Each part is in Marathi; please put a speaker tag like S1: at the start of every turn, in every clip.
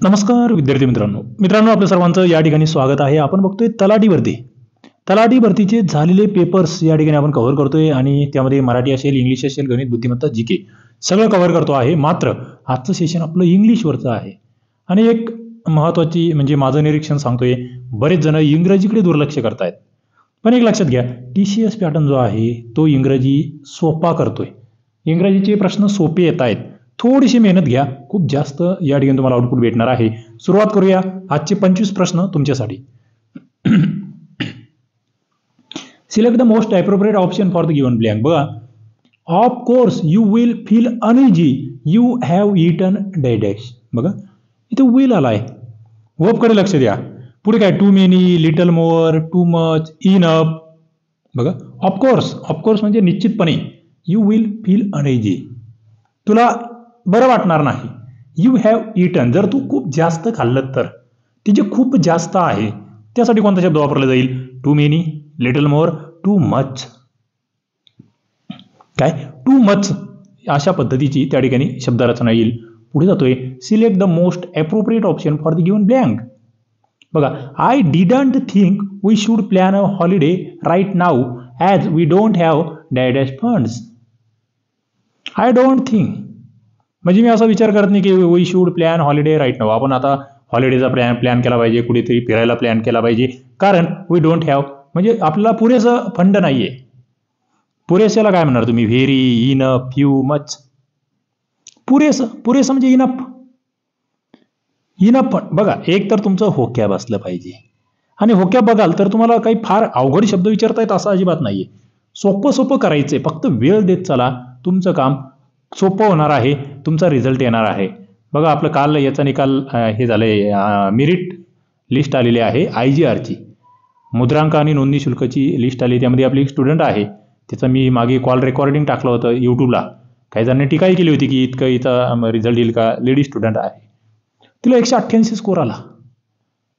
S1: नमस्कार विद्यार्थी मित्रांनो आपल्या सर्वांचं या ठिकाणी स्वागत आहे. आपण बघतोय तलाठी भरतीचे झालेले पेपर्स या ठिकाणी आपण कव्हर करतोय आणि त्यामध्ये मराठी असेल, इंग्लिश असेल, गणित, बुद्धिमत्ता, जीके सगळं कव्हर करतो आहे. मात्र आजचं सेशन आपलं इंग्लिशवरचं आहे आणि एक महत्त्वाची म्हणजे माझं निरीक्षण सांगतोय, बरेच जण इंग्रजीकडे दुर्लक्ष करतायत. पण एक लक्षात घ्या, TCS पॅटर्न जो आहे तो इंग्रजी सोपा करतोय. इंग्रजीचे प्रश्न सोपे येत आहेत. थोडीशी मेहनत घ्या, खूप जास्त या ठिकाणी तुम्हाला आउटपुट भेटणार आहे. सुरुवात करूया. आजचे 25 प्रश्न तुमच्यासाठी. Select the most appropriate option for the given blank. बघा, of course you will feel uneasy you have eaten dash. बघा इथे विल आलाय, वर्बकडे लक्ष द्या. पुढे काय, too many, little more, too much, enough. बघा ऑफकोर्स म्हणजे निश्चितपणे. यू विल फील अनइझी, तुला बरं वाटणार नाही. यू हॅव इटन, जर तू खूप जास्त खाल्लं तर. तिचे खूप जास्त आहे त्यासाठी कोणता शब्द वापरला जाईल? Too many, little more, too much. काय, टू मच अशा पद्धतीची त्या ठिकाणी शब्दरचना येईल. पुढे जातोय, select the most appropriate option for the given blank. बघा, I didn't think we should plan a holiday right now as we don't have dash funds. I don't think म्हणजे मी असा विचार करत नाही की we should plan holiday right now. आपण आता हॉलिडेचा प्लॅन केला पाहिजे, कुठेतरी फिरायला प्लॅन केला पाहिजे, कारण वी डोंट हॅव म्हणजे आपल्याला पुरेसं फंड नाहीये. पुरेशाला काय म्हणणार तुम्ही? Very, enough, few, much. पुरेसं म्हणजे इनफ फंड. बघा, एक तर तुमचं होक्याब असलं पाहिजे आणि होक्याब बघाल तर तुम्हाला काही फार अवघड शब्द विचारतायत असं अजिबात नाहीये. सोपं करायचंय, फक्त वेळ देत चला, तुमचं काम सोपं होणार आहे, तुमचा रिझल्ट येणार आहे. बघा, आपलं काल याचा निकाल हे झालंय, मेरिट लिस्ट आलेली आहे IGRची. मुद्रांक आणि नोंदणी शुल्काची लिस्ट आली. त्यामध्ये आपली एक स्टुडंट आहे, त्याचं मी मागे कॉल रेकॉर्डिंग टाकलं होतं यूट्यूबला. काही जणांनी टीकाही केली होती की इथं रिझल्ट येईल का. लेडी स्टुडंट आहे, तिला 188 स्कोर आला.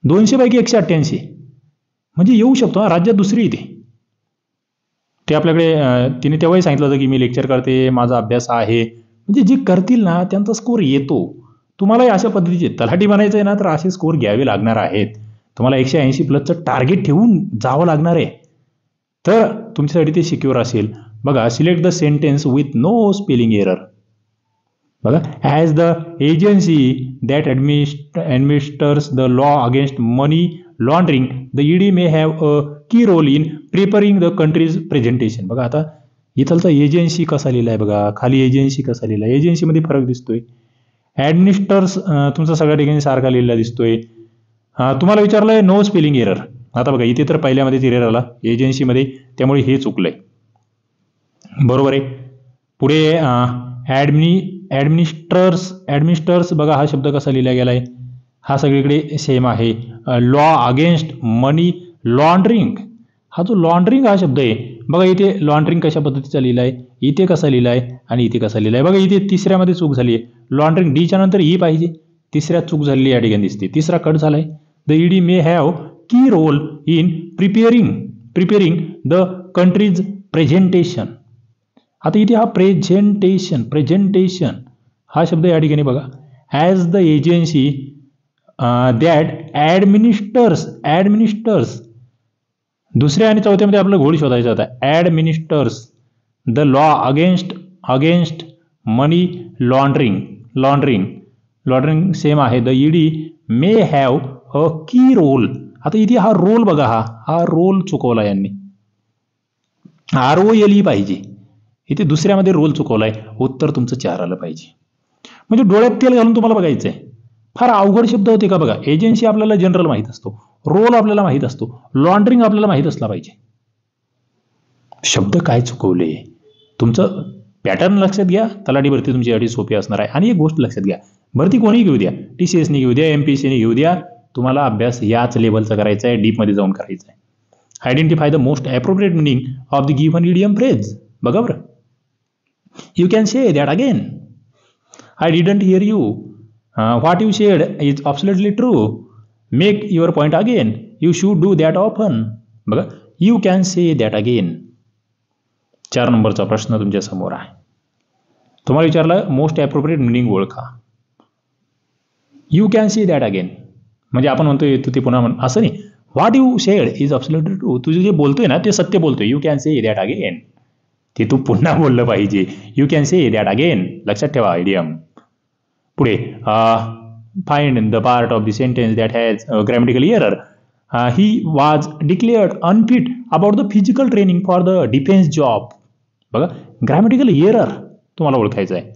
S1: 200 पैकी 188 म्हणजे येऊ शकतो. राज्यात दुसरी इथे. ते आपल्याकडे तिने तेव्हाही सांगितलं होतं की मी लेक्चर करते, माझा अभ्यास आहे. म्हणजे जे करतील ना त्यांचा स्कोर येतो. तुम्हालाही अशा पद्धतीचे तलाठी बनायचं आहे ना, तर असे स्कोर घ्यावे लागणार आहेत. तुम्हाला 180+ टार्गेट ठेवून जावं लागणार आहे, तर तुमच्यासाठी ते सिक्युअर असेल. बघा, select the sentence with no spelling error. बघा, as the agency that administers the law against money laundering the ED may have a key role in preparing the country's presentation. बघा, आता इथलचा एजन्सी कसा लिहिला आहे बघा, खाली एजन्सी कसा लिहिला आहे. एजन्सीमध्ये फरक दिसतोय. ॲडमिनिस्टर्स तुमचा सगळ्या ठिकाणी सारखा लिहिलेला दिसतोय. तुम्हाला विचारलंय नो स्पेलिंग एरर. आता बघा, इथे तर पहिल्यामध्येच एरर आला एजन्सीमध्ये, त्यामुळे हे चुकलंय. बरोबर आहे. पुढे ॲडमिनिस्टर्स बघा, हा शब्द कसा लिहिला गेलाय, हा सगळीकडे सेम आहे. लॉ अगेन्स्ट मनी लॉन्ड्रिंग, हा जो लॉन्ड्रिंग हा शब्द आहे बघा, इथे लॉन्ड्रिंग कशा पद्धतीचा लिहिलाय, इथे कसा लिहिलाय आणि इथे कसा लिहिलाय. बघा, इथे तिसऱ्यामध्ये चूक झाली आहे. लॉन्ड्रिंग डीच्या नंतर ई पाहिजे, तिसऱ्यात चूक झालेली या ठिकाणी दिसते. तिसरा कट झालाय. The ED may have key role in preparing the country's presentation. आता इथे हा प्रेझेंटेशन हा शब्द या ठिकाणी बघा, as the agency that administers. दुसऱ्या आणि चौथ्यामध्ये आपलं घोड शोधायचा होता. Administers the law against money laundering same आहे. The ED may have a key role. आता इथे हा रोल बघा, हा रोल चुकवला यांनी. ROLE पाहिजे, इथे दुसऱ्यामध्ये रोल चुकवलाय. उत्तर तुमचं 4 आलं पाहिजे. म्हणजे डोळ्यात तेल घालून तुम्हाला बघायचंय. फार अवघड शब्द होते का बघा. एजन्सी आपल्याला जनरल माहीत असतो, रोल आपल्याला माहीत असतो, लॉन्ड्रिंग आपल्याला माहीत असला पाहिजे. शब्द काय चुकवले, तुमचं पॅटर्न लक्षात घ्या. तलाठी भरती तुमच्यासाठी सोपी असणार आहे. आणि एक गोष्ट लक्षात घ्या, भरती कोणी घेऊ द्या, TCSने घेऊ द्या, MPSCने घेऊ द्या, तुम्हाला अभ्यास याच लेवलचा करायचा आहे, डीपमध्ये जाऊन करायचा आहे. Identify the most appropriate meaning of the given idiom phrase. बघा बरं, you can say that again. I didn't hear you. What you said is absolutely true. Make your point again. You should do that often. बघा, you can say that again. 4 नंबरचा प्रश्न तुमच्या समोर आहे. तुम्हाला विचारलं मोस्ट ॲप्रोप्रिएट मिनिंग ओळखा. You can see that again. म्हणजे आपण म्हणतोय तू ते पुन्हा म्हण असं नाही. What you said is absolutely true. तुझे जे बोलतोय ना ते सत्य बोलतोय. You can say that again. ते तू पुन्हा बोललं पाहिजे. You can say that again. लक्षात ठेवा इडियम. पुढे find the part of the sentence that has grammatical error. He was declared unfit about the physical training for the defence job. बघा ग्रॅमॅटिकल एरर तुम्हाला ओळखायचं आहे.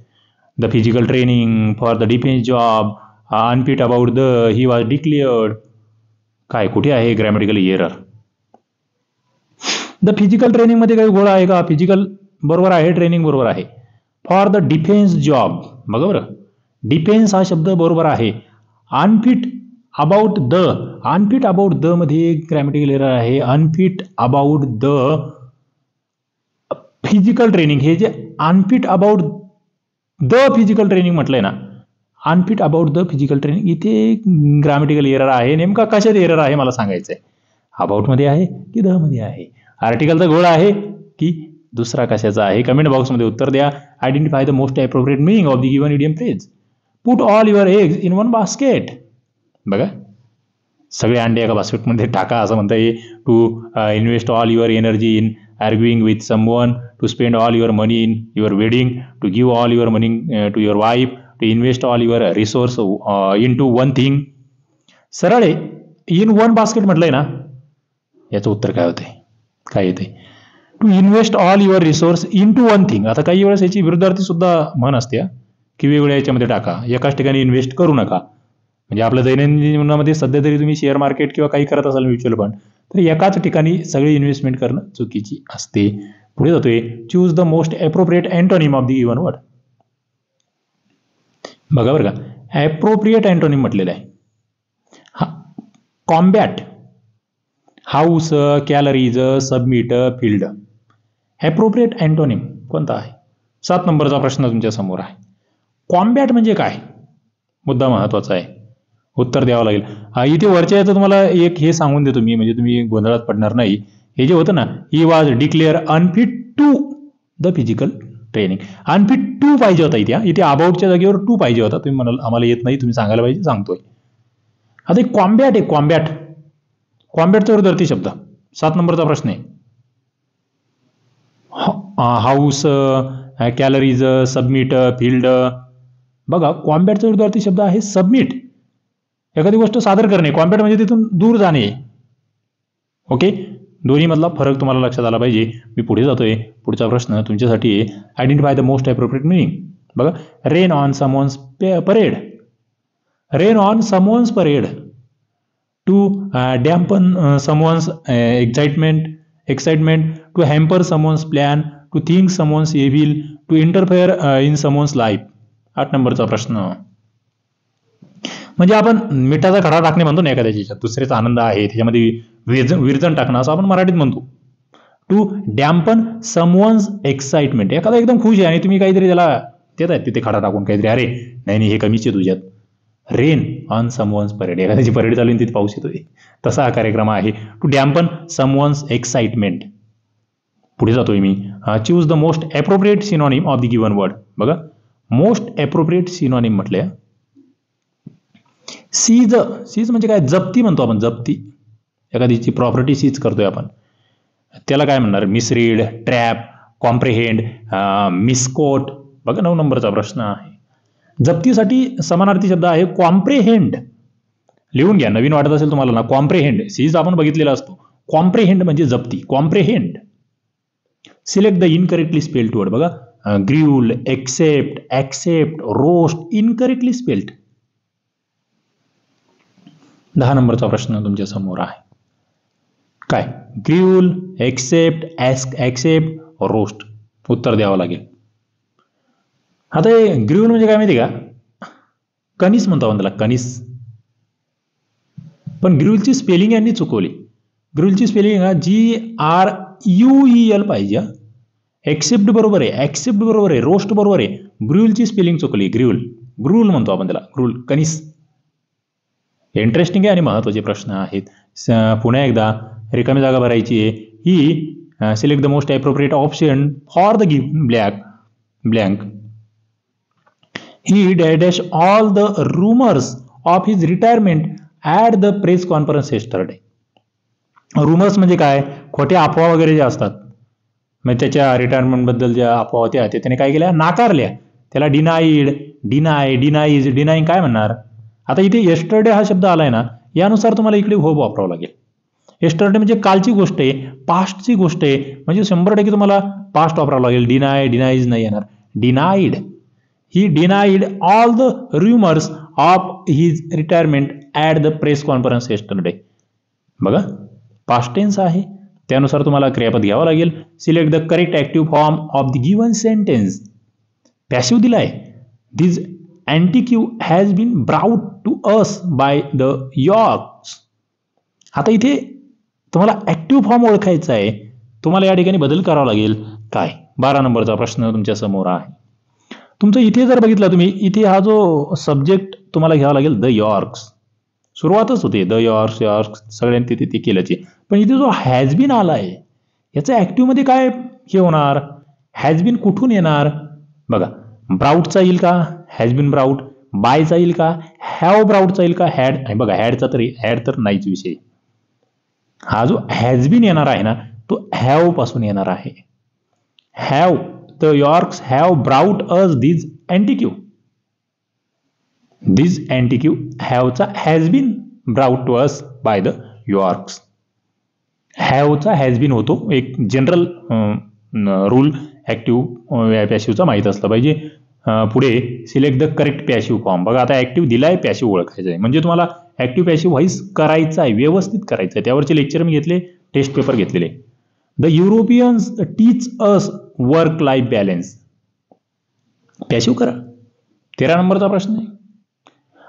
S1: The physical training for the defence job unfit about the he was declared. काय कुठे आहे grammatical error? The physical training मध्ये काही गोळा आहे का? फिजिकल बरोबर आहे, ट्रेनिंग बरोबर आहे. फॉर द डिफेन्स जॉब बघा बरं, डिफेन्स हा शब्द बरोबर आहे. Unfit about the, unfit about the मध्ये ग्रॅमॅटिकल एरर आहे. Unfit about the physical training, हे जे unfit about the physical training म्हटलंय ना, unfit about the physical training, इथे ग्रॅमॅटिकल एरर आहे. नेमका कशात एरर आहे मला सांगायचं आहे. अबाउट मध्ये आहे की द मध्ये आहे? आर्टिकलचा गोळा आहे की दुसरा कशाचा आहे? कमेंट बॉक्समध्ये उत्तर द्या. Identify the most appropriate meaning of the given idiom phrase. Put all your eggs in one basket. बघा सगळे अंडे एका बास्केटमध्ये टाका असं म्हणता येईल. To invest all your energy in arguing with someone, to spend all your money in your wedding, to give all your money to your wife, to invest all your resource into one thing. सरळ आहे. इन वन बास्केट म्हटलंय ना, याचं उत्तर काय होते? काय येते? To invest all your resource into one thing. आता काही वेळेस याची विरुद्धार्थी सुद्धा म्हण असते की वेगवेगळ्या याच्यामध्ये टाका, एकाच ठिकाणी इन्व्हेस्ट करू नका. म्हणजे आपल्या दैनंदिन जीवनामध्ये सध्या तरी तुम्ही शेअर मार्केट किंवा काही करत असाल म्युच्युअल फंड, तर एकाच ठिकाणी सगळी इन्व्हेस्टमेंट करणं चुकीची असते. पुढे जातोय. Choose the most appropriate antonym of the given word. बघा बरं का, अप्रोप्रिएट अँटोनिम म्हटलेलं आहे. Combat, house, calories, submit, field. Appropriate antonym कोणता आहे? 7 नंबरचा प्रश्न तुमच्या समोर आहे. कॉम्बॅट म्हणजे काय? मुद्दा महत्वाचा आहे, उत्तर द्यावं लागेल. इथे वरच्या याचं तुम्हाला एक हे सांगून देतो मी, म्हणजे तुम्ही गोंधळात पडणार नाही. हे जे होतं ना, he was declare unfit to the physical training. Unfit to पाहिजे होता इथे अबाउटच्या जागेवर टू पाहिजे होता. तुम्ही म्हणाल आम्हाला येत नाही, तुम्ही सांगायला पाहिजे, सांगतोय. आता एक कॉम्बॅट आहे. कॉम्बॅट, कॉम्बॅटचा विरुद्धार्थी शब्द. 7 नंबरचा प्रश्न आहे. House, calories, submit, field. बघा कॉम्बॅटचा विरुद्धार्थी शब्द आहे सबमिट. एखादी गोष्ट सादर करणे. कॉम्बॅट म्हणजे तिथून दूर जाणे. ओके, दोन्ही मधला फरक तुम्हाला लक्षात आला पाहिजे. मी पुढे जातोय. पुढचा प्रश्न तुमच्यासाठी आहे. Identify the most appropriate meaning. बघा, rain on someone's parade. Rain on someone's parade. To dampen someone's excitement, to hamper someone's plan, to think someone evil, to interfere in someone's life. 8 नंबरचा प्रश्न. म्हणजे आपण मिठाचा खडा टाकणे म्हणतो ना एखाद्याच्या, दुसऱ्याचा आनंद आहे त्याच्यामध्ये विरजण टाकणं, असं आपण मराठीत म्हणतो. To dampen someone's excitement. एखादा एकदम खुश आहे आणि तुम्ही काहीतरी त्याला देत आहेत तिथे खडा टाकून काहीतरी, अरे नाही हे कमीच आहे तुझ्यात. रेन ऑन समवन्स परेड, एखाद्याची परेड चालू तिथे पाऊस येतोय, तसा हा कार्यक्रम आहे. To dampen someone's excitement. पुढे जातोय मी. Choose the most appropriate synonym of the given word. बघा मोस्ट अप्रोप्रिएट सिनॉनिम म्हटले. सीज, सीज म्हणजे काय? जप्ती म्हणतो आपण, जप्ती. एखादीची प्रॉपर्टी सीज करतोय आपण, त्याला काय म्हणणार? Misread, trap, comprehend, misquote. बघा 9 नंबरचा प्रश्न आहे. जप्तीसाठी समानार्थी शब्द आहे कॉम्प्रिहेंड. लिहून घ्या, नवीन वाटत असेल तुम्हाला ना. कॉम्प्रिहेंड, सीज आपण बघितलेला असतो. कॉम्प्रिहेंड म्हणजे जप्ती, comprehend. Select the incorrectly spelled word. बघा gruel, except, accept, roast, incorrectly spelled. 10 नंबरचा प्रश्न तुमच्या समोर आहे. काय? Gruel, except, accept, roast. उत्तर द्यावं लागेल. आता हे ग्रिउल म्हणजे काय माहिती का? कणीस म्हणतो आपण त्याला, कणीस. पण ग्रिउलची स्पेलिंग यांनी चुकवली. ग्रिउलची स्पेलिंग GRUEL पाहिजे. एक्सेप्ट बरोबर आहे, ऍक्सेप्ट बरोबर आहे, रोस्ट बरोबर आहे. ग्रिउलची स्पेलिंग चुकली. ग्रिउल, ग्रुल म्हणतो आपण त्याला, ग्रुल, कणीस. इंटरेस्टिंग आहे आणि महत्वाचे प्रश्न आहेत. पुन्हा एकदा रिकामी जागा भरायची आहे. ही select the most appropriate option for the given blank. He dash all the rumors of his retirement at the press conference yesterday. Rumours म्हणजे काय, खोट्या अफवा वगैरे ज्या असतात, मग त्याच्या रिटायरमेंटबद्दल ज्या अफवा होत्या ते त्याने काय केल्या, नाकारल्या. त्याला डिनाईड, डिनाईज, डिनाईंग काय म्हणणार. आता इथे yesterday हा शब्द आलाय ना, यानुसार तुम्हाला इकडे होप वापरावं लागेल. yesterday म्हणजे कालची गोष्ट आहे, पास्टची गोष्ट आहे, म्हणजे 100% तुम्हाला पास्ट वापरावं लागेल. डिनाईज नाही येणार. Denied, he denied all the rumors of his retirement at the press conference yesterday. बघा, पास्ट टेन्स आहे, त्यानुसार तुम्हाला क्रियापद घ्यावं लागेल. Select the correct active form of the given sentence. Passive दिलाय, this antique has been brought to us by the Yorks. आता इथे तुम्हाला ऍक्टिव्ह फॉर्म ओळखायचा आहे, तुम्हाला या ठिकाणी बदल करावा लागेल. काय, 12 नंबरचा प्रश्न तुमच्या समोर आहे. तुमचं इथे जर बघितलं तुम्ही, इथे हा जो सब्जेक्ट तुम्हाला घ्यावा लागेल द यॉर्क्स. सुरुवातच होते द यॉर्क्स सगळ्यांनी तिथे ते केल्याचे, पण इथे जो हॅज बीन आलाय याचा ऍक्टिव्ह मध्ये काय हे होणार, हॅज बीन कुठून येणार. बघा, ब्राउटचा येईल का, हॅज बीन ब्राउट. बायचा येईल का, हॅव ब्राउटचा येईल का, हॅड. बघा, हॅड तर नाहीच विषय. हा जो हॅज बीन येणार आहे ना, तो हॅव पासून येणार आहे. Have, the Yorks have brought us this antique. This antique हॅवचा has been brought to us by the Yorks. हॅवचा हॅज बीन होतो, एक जनरल रूल ऍक्टिव्ह पॅसिव्हचा माहीत असला पाहिजे. पुढे select the correct passive form. बघा, आता ऍक्टिव्ह दिलाय, पॅसिव्ह ओळखायचं आहे, म्हणजे तुम्हाला ऍक्टिव्ह पॅसिव्ह व्हाईस करायचा आहे, व्यवस्थित करायचं आहे. त्यावरचे लेक्चर मी घेतले, टेस्ट पेपर घेतलेले. The Europeans teach us work life balance. Passive करा. 13 नंबरचा प्रश्न आहे.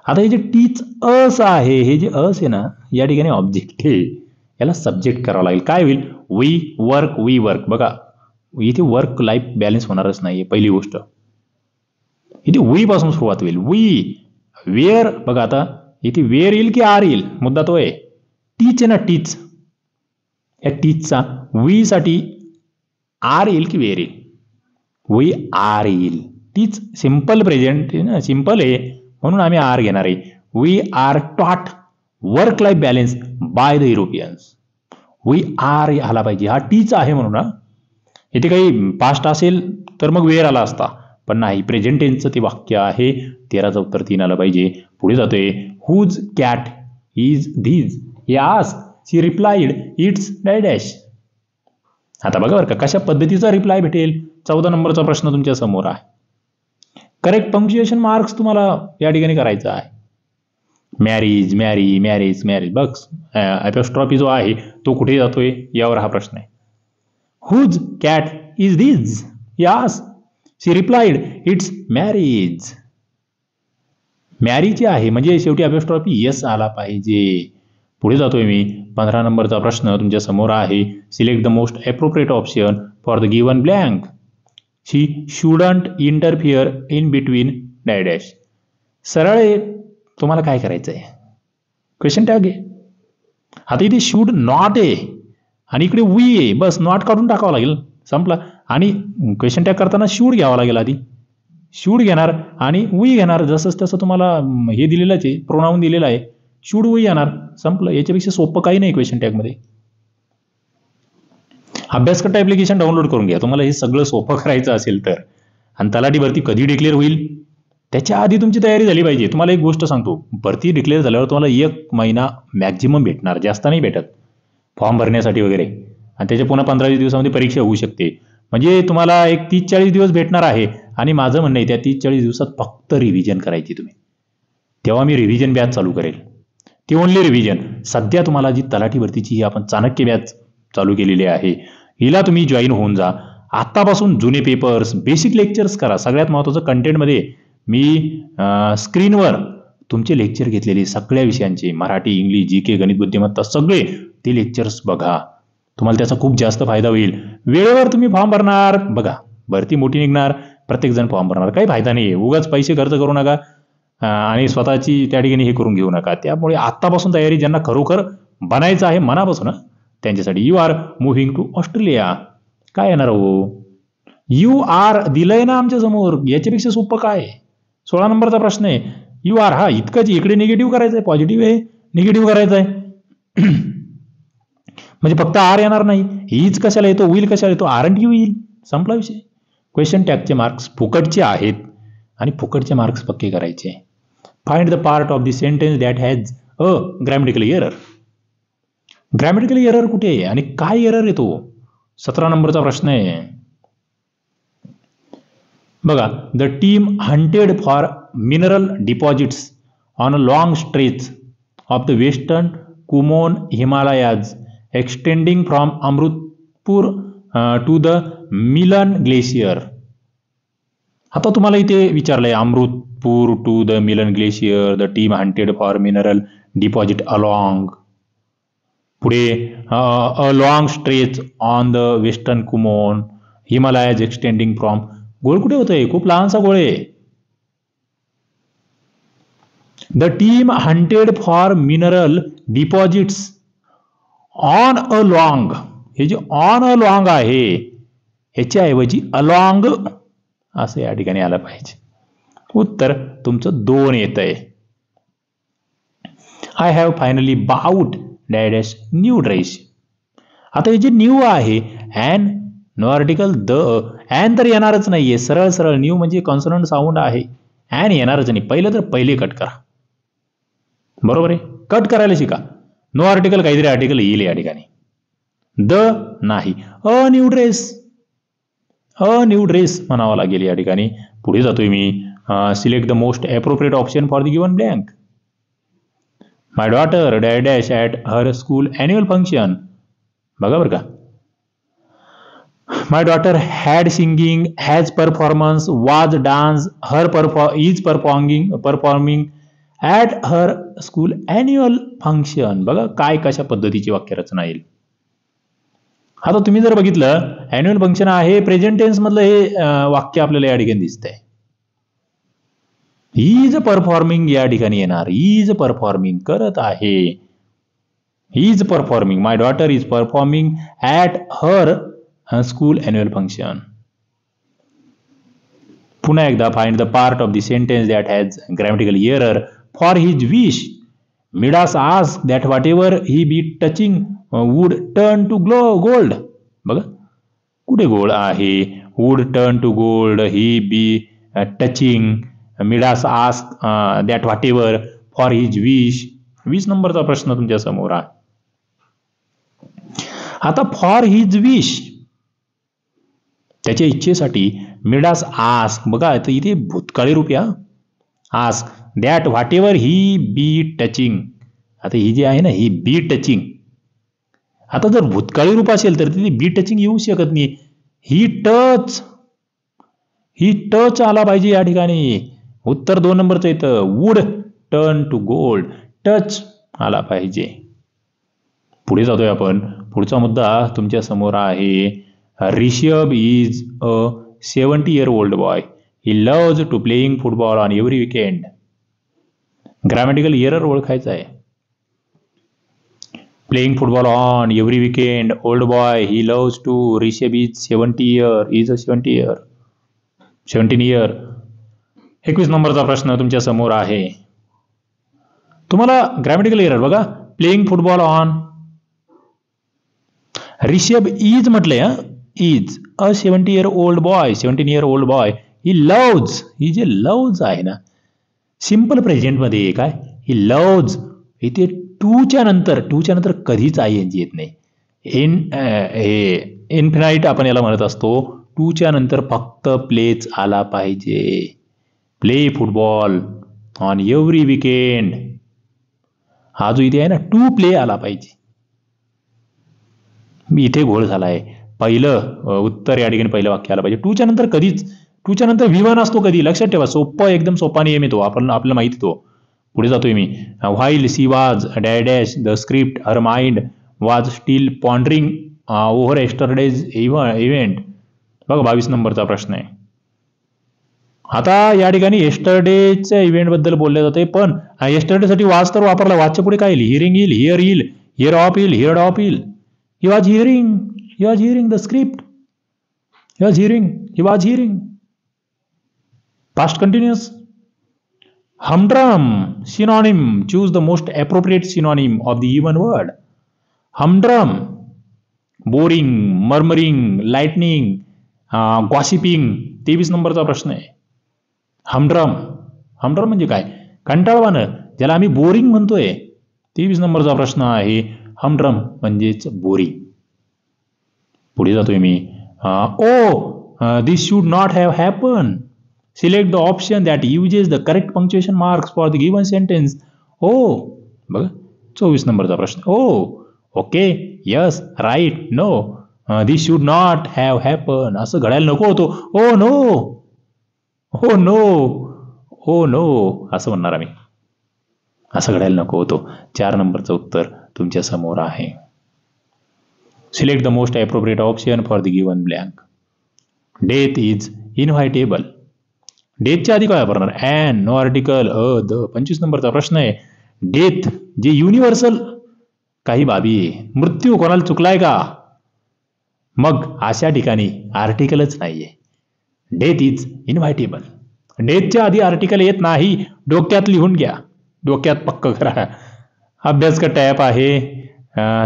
S1: आता हे जे टीच अस आहे, हे जे अस आहे ना, या ठिकाणी ऑब्जेक्ट आहे, याला सब्जेक्ट करावं लागेल. काय होईल, वी वर्क. बघा, इथे वर्क लाईफ बॅलन्स होणारच नाहीये, पहिली गोष्ट. इथे वी पासून सुरुवात होईल. We, where. बघा, आता इथे वेअर येईल की आर येईल, मुद्दा तो आहे. टीच आहे ना, टीच, या टीचचा वी साठी आर येईल की वेअर येईल, वी आर येईल. टीच सिंपल प्रेझेंट आहे ना, सिंपल आहे, म्हणून आम्ही आर घेणार आहे. We are taught work life balance by the Europeans. We are आला पाहिजे, हा टीच आहे म्हणून. हा, इथे काही पास्ट असेल तर मग वेअर आला असता, पण नाही, प्रेझेंट टेन्सचं ते वाक्य आहे. 13चं उत्तर 3 आलं पाहिजे. पुढे जातोय, हुज कॅट इज धीज. यास शी रिप्लाइड इट्स डॅश. आता बघा बरं का, कशा पद्धतीचा रिप्लाय भेटेल. 14 नंबरचा प्रश्न तुमच्या समोर आहे. करेक्ट पंक्च्युएशन मार्क्स तुम्हाला या ठिकाणी करायचा आहे. Mary's, marriage. बघ, ॲपॉस्ट्रॉफी जो आहे तो कुठे जातोय, यावर हा प्रश्न आहे. Whose cat is this. यास शी रिप्लाइड इट्स मॅरेज. मॅरीची आहे, म्हणजे शेवटी ॲपॉस्ट्रॉफी येस आला पाहिजे. पुढे जातोय मी. 15 नंबरचा प्रश्न तुमच्या समोर आहे. Select the most appropriate option for the given blank. She shouldn't interfere in between dash. सरळ तुम्हाला काय करायचं आहे, क्वेश्चन टॅग आहे. आता इथे शुड नॉट आहे आणि इकडे वी आहे, बस नॉट काढून टाकावं लागेल, संपला. आणि क्वेश्चन टॅग करताना शूड घ्यावा लागेल. आधी शूड घेणार आणि वी घेणार, जसंच तसं तुम्हाला हे दिलेलंच आहे, प्रोनाऊन दिलेलं आहे, शूड वी येणार, संपलं. याच्यापेक्षा सोपं काही नाही क्वेश्चन टॅगमध्ये. अभ्यासकट्टा ऍप्लिकेशन डाउनलोड करून घ्या, तुम्हाला हे सगळं सोपं करायचं असेल तर. आणि तलाठी भरती कधी डिक्लेअर होईल त्याच्या आधी तुमची तयारी झाली पाहिजे. तुम्हाला एक गोष्ट सांगतो, भरती डिक्लेअर झाल्यावर तुम्हाला 1 महिना मॅक्झिमम भेटणार, जास्त नाही भेटत फॉर्म भरण्यासाठी वगैरे. आणि त्याच्या पुन्हा 15-20 दिवसामध्ये परीक्षा होऊ शकते. म्हणजे तुम्हाला एक 30-40 दिवस भेटणार आहे. आणि माझं म्हणणं आहे, त्या 30-40 दिवसात फक्त रिव्हिजन करायची तुम्ही. तेव्हा मी रिव्हिजन बॅच चालू करेल, ती ओनली रिव्हिजन. सध्या तुम्हाला जी तलाठी भरतीची ही आपण चाणक्य बॅच चालू केलेली आहे, हिला तुम्ही जॉईन होऊन जा. आत्तापासून जुने पेपर्स, बेसिक लेक्चर्स करा. सगळ्यात महत्त्वाचं, कंटेंटमध्ये मी स्क्रीनवर तुमचे लेक्चर घेतलेले सगळ्या विषयांचे, मराठी, इंग्लिश, GK, गणित, बुद्धिमत्ता, सगळे ते लेक्चर्स बघा. तुम्हाला त्याचा खूप जास्त फायदा होईल. वेळेवर तुम्ही फॉर्म भरणार, बघा भरती मोठी निघणार, प्रत्येकजण फॉर्म भरणार, काही फायदा नाही आहे. उगाच पैसे खर्च करू नका आणि स्वतःची त्या ठिकाणी हे करून घेऊ नका. त्यामुळे आत्तापासून तयारी, ज्यांना खरोखर बनायचं आहे मनापासून, त्यांच्यासाठी. You are moving to Australia. काय येणार हो, यू आर दिलंय ना आमच्या समोर, याच्यापेक्षा सोपं काय. 16 नंबरचा प्रश्न आहे. यू आर, हा इतकंच. इकडे निगेटिव्ह करायचं आहे, पॉझिटिव्ह आहे, निगेटिव्ह करायचं आहे. म्हणजे फक्त आर येणार नाही. इज कशाला येतो, विल कशाला येतो, आरंट यू येईल, संपला विषय. क्वेश्चन टॅगचे मार्क्स फुकटचे आहेत आणि फुकटचे मार्क्स पक्के करायचे. Find the part of the sentence that has a grammatical error. Grammatical error कुठे आहे आणि काय एरर येतो? 17 नंबरचा प्रश्न आहे. बघा, the team hunted for mineral deposits on a long stretch of the western Kumaon Himalayas extending from Amritpur to the Milan glacier. आता तुम्हाला इथे विचारलंय Amritpur to the Milan glacier, the team hunted for mineral deposit along, पुढे a long stretch on the western Kumaon Himalayas extending from. गोळ कुठे होतोय? खूप लहानसा गोळ आहे. The team hunted for mineral deposits on a long. हे जे ऑन अ लॉंग आहे ह्याच्याऐवजी अलॉंग असं या ठिकाणी आलं पाहिजे. उत्तर तुमचं 2 येत आहे. I have finally bought dash new dress. आता हे जे न्यू आहे and no article the, and तर येणारच नाहीये. सरळ सरळ न्यू म्हणजे कॉन्सोनंट साऊंड आहे, अँड येणारच नाही. पहिलं तर पहिले कट करा. बरोबर आहे, कट करायला शिका. नो आर्टिकल काहीतरी आर्टिकल येईल या ठिकाणी. द नाही, a new dress, a new dress म्हणावं लागेल या ठिकाणी. पुढे जातोय मी. Select the most appropriate option for the given blank. My daughter dash at her school annual function. बघा बरं का, my daughter had singing, has performance, was dance, her is performing at her school annual function. बघा काय कशा पद्धतीची वाक्यरचना येईल. आता तुम्ही जर बघितलं अॅन्युअल फंक्शन आहे, प्रेझेंट टेन्स मधलं हे वाक्य आपल्याला या ठिकाणी दिसतंय. इज परफॉर्मिंग या ठिकाणी येणार. इज परफॉर्मिंग करत आहे. Is performing, my daughter is performing at her school annual function. पुन्हा एकदा find the part of the sentence that has grammatical error. For his wish Midas ask that whatever he be touching would turn to gold. बघा कुठे गोल्ड आहे, would turn to gold, he be touching, Midas ask that whatever, for his wish. 20 नंबरचा प्रश्न तुमच्या समोर आहे. आता फॉर हिज विश त्याच्या इच्छेसाठी मिडास आस्क. बघा इथे भूतकाळी रूप या, ask that whatever he be touching. आता ही जी आहे ना ही बी टचिंग. आता जर भूतकाळी रूप असेल तर तिथे बी टचिंग येऊ शकत नाही. ही टच आला पाहिजे या ठिकाणी. उत्तर 2 नंबरचं येतं. Would turn to gold, touch आला पाहिजे. पुढे जातोय आपण. पुढचा मुद्दा तुमच्या समोर आहे. Rishabh is a 70-year-old boy. He loves to playing football on every weekend. Grammatical error ओळखायचा आहे. Playing football on every weekend, old boy he loves to, Rishabh is 17 year. 21 नंबरचा प्रश्न तुमच्या समोर आहे. तुम्हाला ग्रॅमॅटिकल एरर बघा. Playing football on, Rishabh is म्हटलंय, is a 17-year-old boy he loves. He जे लव्ज आहे ना सिंपल प्रेझेंट मध्ये काय, ही लव्ज. इथे टूच्या नंतर कधीच ING येत नाही. इन्फिनाइट आपण याला म्हणत असतो. टूच्या नंतर फक्त प्लेच आला पाहिजे. Play football on every weekend. हा जो इथे आहे ना टू प्ले आला पाहिजे. इथे घोळ झालाय. पहिलं उत्तर या ठिकाणी पहिलं वाक्य आलं पाहिजे. टूच्या नंतर V1 असतो कधी, लक्षात ठेवा. सोपं, एकदम सोपा नियम येतो, आपल्याला माहिती तो. पुढे जातोय मी. While she was dash the script her mind was still pondering over yesterday's event. बघा 22 नंबरचा प्रश्न आहे. आता या ठिकाणी एस्टरडेच्या इव्हेंट बद्दल बोलले जाते, पण एस्टरडेसाठी वाज तर वापरला. वाजच्या पुढे काय येईल? हिअरिंग येईल, हिअर येईल, हिअर ऑफ येईल. He was hearing the script. He was hearing. Past continuous. Humdrum, synonym. Choose the most appropriate synonym of the given word. Humdrum, boring, murmuring, lightning, gossiping. 23 नंबरचा प्रश्न आहे. हमड्रम. हमड्रम म्हणजे काय? कंटाळवाणं, ज्याला आम्ही बोरिंग म्हणतोय. 23 नंबरचा प्रश्न आहे. हमड्रम म्हणजेच बोरिंग. पुढे जातोय मी. This should not have happen. Select the option that uses the correct punctuation marks for the given sentence. बघा 24 नंबरचा प्रश्न. Okay, yes, right, no. This should not have happen. असं घडायला नको होतो. ओ नो असं म्हणणार आम्ही. असं घडायला नको होतो. 4 नंबरचं उत्तर तुमच्या समोर आहे. Select the most appropriate option for the given blank. Death is inevitable. डेथच्या आधी काय वापरणार? And, no article, the. 25 नंबरचा प्रश्न आहे. डेथ जे युनिव्हर्सल काही बाबी आहे. मृत्यू कोणाला चुकलाय का? मग अशा ठिकाणी आर्टिकलच नाहीये. Death is inevitable. डेथच्या आधी आर्टिकल येत नाही. डोक्यात लिहून घ्या, डोक्यात पक्क करा. अभ्यास का टॅप आहे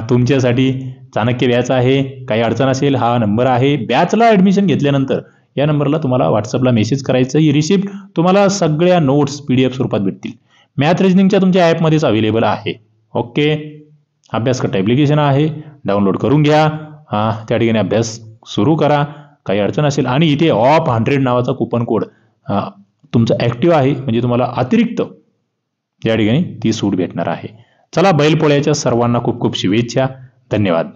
S1: तुमच्यासाठी. चाणक्य बॅच आहे. काही अडचण असेल हा नंबर आहे. बॅचला ॲडमिशन घेतल्यानंतर या नंबरला तुम्हाला व्हॉट्सअपला मेसेज करायचं. ही रिसिप्ट तुम्हाला सगळ्या नोट्स PDF स्वरूपात भेटतील. मॅथ रिजनिंगच्या तुमच्या ॲपमध्येच अवेलेबल आहे. ओके, अभ्यास करता ॲप्लिकेशन आहे, डाउनलोड करून घ्या. त्या ठिकाणी अभ्यास सुरू करा. काही अडचण असेल आणि इथे ऑफ 100 नावाचा कुपन कोड तुमचा ॲक्टिव्ह आहे, म्हणजे तुम्हाला अतिरिक्त या ठिकाणी ती सूट भेटणार आहे. चला, बैलपोळ्याच्या सर्वांना खूप खूप शुभेच्छा. धन्यवाद.